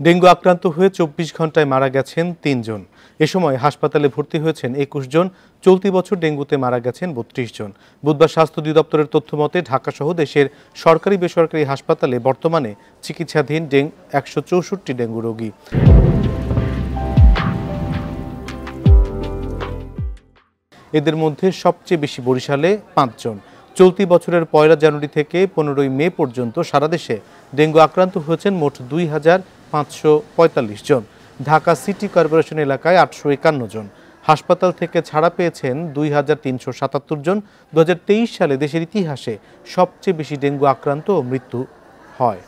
Dengue আক্রান্ত হয়ে ২৪ ঘন্টায় মারা গেছেন ৩ জন। এ সময় হাসপাতালে ভর্তি হয়েছেন ২১ জন। চলতি বছর ডেঙ্গুতে মারা গেছেন ৩২ জন। বুধবার স্বাস্থ্য অধিদপ্তরের তথ্যমতে ঢাকাসহ দেশের সরকারি বেসরকারি হাসপাতালে বর্তমানে চিকিৎসাধীন ১৬৪ ডেঙ্গু রোগী। এদের মধ্যে সবচেয়ে বেশি বরিশালে ৫ জন। চলতি বছরের ১ জানুয়ারি থেকে ১৫ মে পর্যন্ত সারা দেশে ডেঙ্গু আক্রান্ত হয়েছেন মোট ২,৫৪৫ জন। ঢাকা সিটি কর্পোরেশন এলাকায় ৮৫১ জন। হাসপাতাল থেকে ছাড়া পেয়েছেন ২,৩৭৭ জন। ২০২৩ সালে দেশের ইতিহাসে সবচেয়ে বেশি ডেঙ্গু আক্রান্ত ও মৃত্যু হয়।